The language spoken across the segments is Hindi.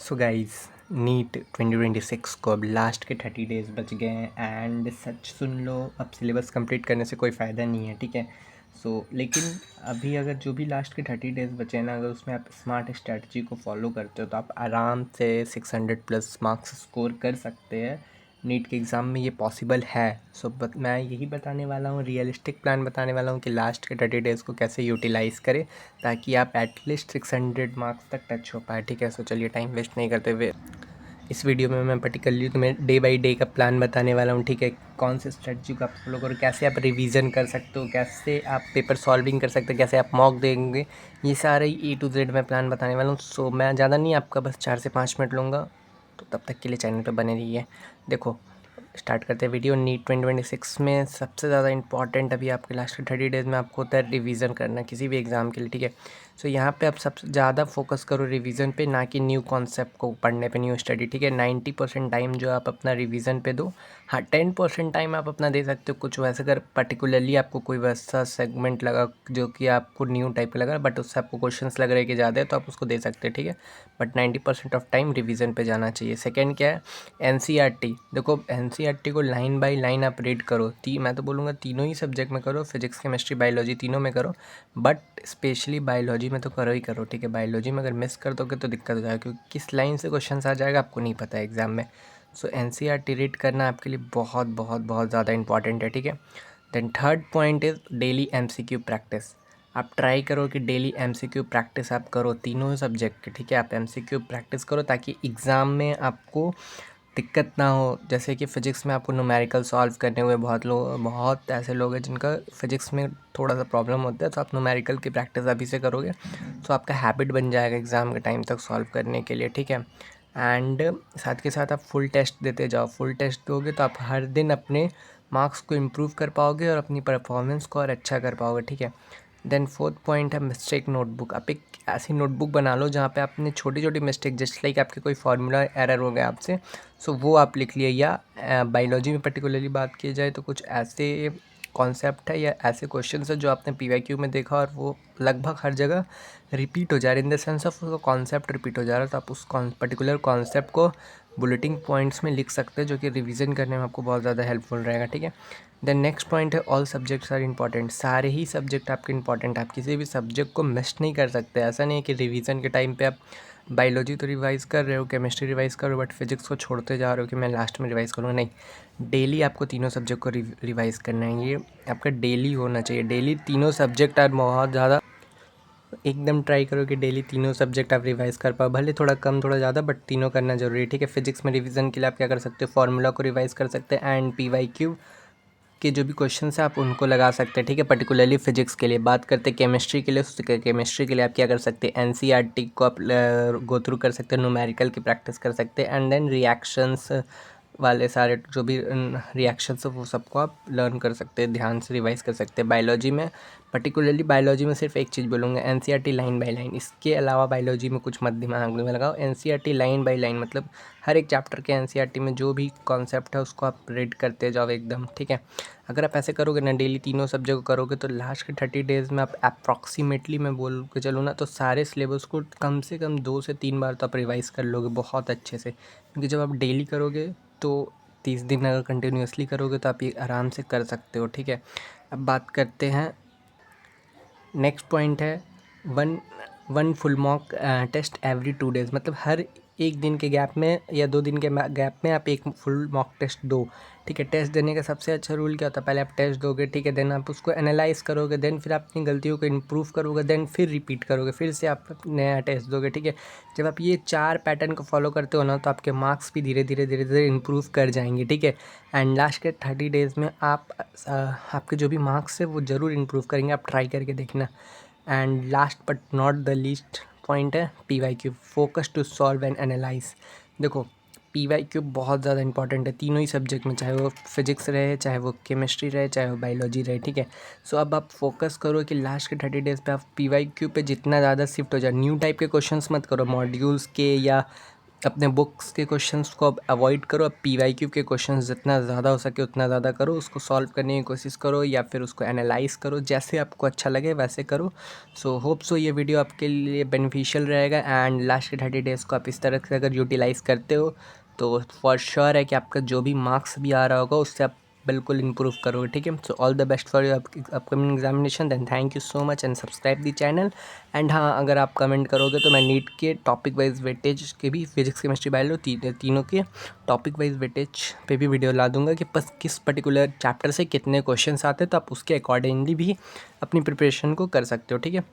सो गाइस, नीट 2026 को अब लास्ट के 30 डेज़ बच गए हैं एंड सच सुन लो, अब सिलेबस कंप्लीट करने से कोई फ़ायदा नहीं है, ठीक है। लेकिन अभी अगर जो भी लास्ट के 30 डेज़ बचे हैं ना, अगर उसमें आप स्मार्ट स्ट्रैटेजी को फॉलो करते हो तो आप आराम से 600 प्लस मार्क्स स्कोर कर सकते हैं। नीट के एग्ज़ाम में ये पॉसिबल है। मैं यही बताने वाला हूँ, रियलिस्टिक प्लान बताने वाला हूँ कि लास्ट के 30 डेज़ को कैसे यूटिलाइज़ करें ताकि आप एटलीस्ट 600 मार्क्स तक टच हो पाए, ठीक है। चलिए टाइम वेस्ट नहीं करते हुए इस वीडियो में मैं पर्टिकुलरली तुम्हें डे बाय डे का प्लान बताने वाला हूँ, ठीक है। कौन से स्ट्रेटजी को आप फॉलो करो, कैसे आप रिवीजन कर सकते हो, कैसे आप पेपर सॉल्विंग कर सकते हो, कैसे आप मॉक देंगे, ये सारे A to Z मैं प्लान बताने वाला हूँ। मैं ज़्यादा नहीं, आपका बस 4 से 5 मिनट लूँगा, तो तब तक के लिए चैनल पर बने रहिए। देखो, स्टार्ट करते हैं वीडियो। नीट 2026 में सबसे ज़्यादा इंपॉर्टेंट अभी आपके लास्ट 30 डेज़ में आपको होता है रिवीजन करना किसी भी एग्ज़ाम के लिए, ठीक है। यहाँ पे आप सबसे ज़्यादा फोकस करो रिवीजन पे, ना कि न्यू कॉन्सेप्ट को पढ़ने पे, न्यू स्टडी, ठीक है। 90% टाइम जो आप अपना रिवीजन पे दो। हाँ, 10% टाइम आप अपना दे सकते हो कुछ वैसे, अगर पर्टिकुलरली आपको कोई वैसा सेगमेंट लगा जो कि आपको न्यू टाइप का लगा बट उससे आपको क्वेश्चंस लग रहे हैं कि ज़्यादा है, तो आप उसको दे सकते हैं, ठीक है। बट 90% ऑफ टाइम रिवीजन पे जाना चाहिए। सेकेंड क्या है, NCERT। देखो, NCERT को लाइन बाय लाइन आप रीड करो। मैं तो बोलूँगा तीनों ही सब्जेक्ट में करो, फिजिक्स केमिस्ट्री बायोलॉजी तीनों में करो, बट स्पेशली बायोलॉजी में तो करो ही करो, ठीक है। बायोलॉजी में अगर मिस कर दोगे तो दिक्कत हो जाएगी, क्योंकि किस लाइन से क्वेश्चन आ जाएगा आपको नहीं पता है एग्ज़ाम में। NCERT रीड करना आपके लिए बहुत बहुत बहुत ज़्यादा इंपॉर्टेंट है, ठीक है। Then third point is daily MCQ practice. आप ट्राई करो कि डेली MCQ प्रैक्टिस आप करो तीनों सब्जेक्ट के, ठीक है। आप MCQ प्रैक्टिस करो ताकि एग्ज़ाम में आपको दिक्कत ना हो। जैसे कि फ़िज़िक्स में आपको न्यूमेरिकल सॉल्व करने हुए बहुत ऐसे लोग हैं जिनका फ़िज़िक्स में थोड़ा सा प्रॉब्लम होता है, तो आप न्यूमेरिकल की प्रैक्टिस अभी से करोगे तो आपका हैबिट बन जाएगा एग्ज़ाम के टाइम तक सॉल्व करने के लिए, ठीक है। एंड साथ के साथ आप फुल टेस्ट देते जाओ। फुल टेस्ट दोगे तो आप हर दिन अपने मार्क्स को इम्प्रूव कर पाओगे और अपनी परफॉर्मेंस को और अच्छा कर पाओगे, ठीक है। देन फोर्थ पॉइंट है मिस्टेक नोटबुक। आप एक ऐसी नोटबुक बना लो जहाँ पे आपने छोटी छोटी मिस्टेक, जस्ट लाइक आपके कोई फार्मूला एरर हो गया आपसे, वो आप लिख लिए। या बायोलॉजी में पर्टिकुलरली बात की जाए तो कुछ ऐसे कॉन्सेप्ट है या ऐसे क्वेश्चन है जो आपने PYQ में देखा और वो लगभग हर जगह रिपीट हो जा रहे, इन द सेंस ऑफ उसका कॉन्सेप्ट रिपीट हो जा रहा है, तो आप उस पर्टिकुलर कॉन्सेप्ट को बुलेटिन पॉइंट्स में लिख सकते हैं, जो कि रिवीजन करने में आपको बहुत ज़्यादा हेल्पफुल रहेगा, ठीक है। देन नेक्स्ट पॉइंट है ऑल सब्जेक्ट्स आर इंपॉर्टेंट। सारे ही सब्जेक्ट आपके इंपॉर्टेंट, आप किसी भी सब्जेक्ट को मिस नहीं कर सकते। ऐसा नहीं है कि रिवीजन के टाइम पे आप बायोलॉजी तो रिवाइज़ कर रहे हो, केमिस्ट्री रिवाइज़ कर रहे हो, बट फिजिक्स को छोड़ते जा रहे हो कि मैं लास्ट में रिवाइज़ करूँगा। नहीं, डेली आपको तीनों सब्जेक्ट को रिवाइज़ करना है। ये आपका डेली होना चाहिए। डेली तीनों सब्जेक्ट आज बहुत ज़्यादा, एकदम ट्राई करो कि डेली तीनों सब्जेक्ट आप रिवाइज़ कर पाओ, भले थोड़ा कम थोड़ा ज़्यादा, बट तीनों करना ज़रूरी है, ठीक है। फिजिक्स में रिवीजन के लिए आप क्या कर सकते हो, फार्मूला को रिवाइज़ कर सकते हैं एंड PYQ के जो भी क्वेश्चन है आप उनको लगा सकते हैं, ठीक है। पर्टिकुलरली फिजिक्स के लिए बात करते हैं, केमिस्ट्री के लिए, केमिस्ट्री के लिए आप क्या कर सकते हैं, NCERT को आप गो थ्रू कर सकते हैं, न्यूमेरिकल की प्रैक्टिस कर सकते हैं, एंड देन रिएक्शंस वाले सारे जो भी रिएक्शंस है वो सबको आप लर्न कर सकते हैं, ध्यान से रिवाइज कर सकते हैं। बायोलॉजी में पर्टिकुलरली, बायोलॉजी में सिर्फ एक चीज़ बोलूँगा, NCERT लाइन बाय लाइन। इसके अलावा बायोलॉजी में कुछ मत दिमाग में लगाओ। NCERT लाइन बाय लाइन मतलब हर एक चैप्टर के NCERT में जो भी कॉन्सेप्ट है उसको आप रीड करते जाओ एकदम, ठीक है। अगर आप ऐसे करोगे ना, डेली तीनों सब्जेक्ट को करोगे, तो लास्ट के 30 डेज़ में आप अप्रॉक्सीमेटली मैं बोल के चलूँ ना, तो सारे सिलेबस को कम से कम 2 से 3 बार तो आप रिवाइज़ कर लोगे बहुत अच्छे से। क्योंकि जब आप डेली करोगे तो 30 दिन अगर कंटिन्यूसली करोगे तो आप ये आराम से कर सकते हो, ठीक है। अब बात करते हैं, नेक्स्ट पॉइंट है one one full mock test every 2 days. मतलब हर एक दिन के गैप में या 2 दिन के गैप में आप एक फुल मॉक टेस्ट दो, ठीक है। टेस्ट देने का सबसे अच्छा रूल क्या होता है, पहले आप टेस्ट दोगे, ठीक है, देन आप उसको एनालाइज करोगे, देन फिर आप अपनी गलतियों को इम्प्रूव करोगे, देन फिर रिपीट करोगे, फिर से आप नया टेस्ट दोगे, ठीक है। जब आप ये 4 पैटर्न को फॉलो करते हो ना, तो आपके मार्क्स भी धीरे धीरे धीरे धीरे इम्प्रूव कर जाएंगे, ठीक है। एंड लास्ट के 30 डेज़ में आपके जो भी मार्क्स है वो ज़रूर इम्प्रूव करेंगे, आप ट्राई करके देखना। And last but not the least point है PYQ, focus to solve and analyse. देखो, PYQ बहुत ज़्यादा इंपॉर्टेंट है तीनों ही सब्जेक्ट में, चाहे वो फिजिक्स रहे, चाहे वो केमिस्ट्री रहे, चाहे वो बायोलॉजी रहे, ठीक है। अब आप फोकस करो कि लास्ट के 30 डेज़ पे आप PYQ पे जितना ज़्यादा शिफ्ट हो जाए। न्यू टाइप के क्वेश्चंस मत करो, मॉड्यूल्स के या अपने बुक्स के क्वेश्चंस को अब अवॉइड करो, अब PYQ के क्वेश्चंस जितना ज़्यादा हो सके उतना ज़्यादा करो, उसको सॉल्व करने की कोशिश करो या फिर उसको एनालाइज करो, जैसे आपको अच्छा लगे वैसे करो। सो होप सो ये वीडियो आपके लिए बेनिफिशियल रहेगा एंड लास्ट के 30 डेज़ को आप इस तरह से अगर यूटिलाइज़ करते हो तो फॉर श्योर है कि आपका जो भी मार्क्स भी आ रहा होगा उससे आप बिल्कुल इम्प्रूव करोगे, ठीक है। So all the best for your upcoming examination, then thank you so much and subscribe the channel. And हाँ, अगर आप कमेंट करोगे तो मैं नीट के टॉपिक वाइज वेटेज के भी, फिजिक्स केमिस्ट्री बायो तीनों के टॉपिक वाइज वेटेज पे भी वीडियो ला दूंगा कि बस किस पर्टिकुलर चैप्टर से कितने क्वेश्चंस आते हैं, तो आप उसके अकॉर्डिंगली भी अपनी प्रिपरेशन को कर सकते हो, ठीक है।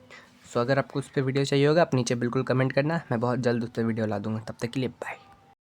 सो अगर आपको उस पर वीडियो चाहिए होगा आप नीचे बिल्कुल कमेंट करना, मैं बहुत जल्द उस पर वीडियो ला दूंगा। तब तक के लिए बाय।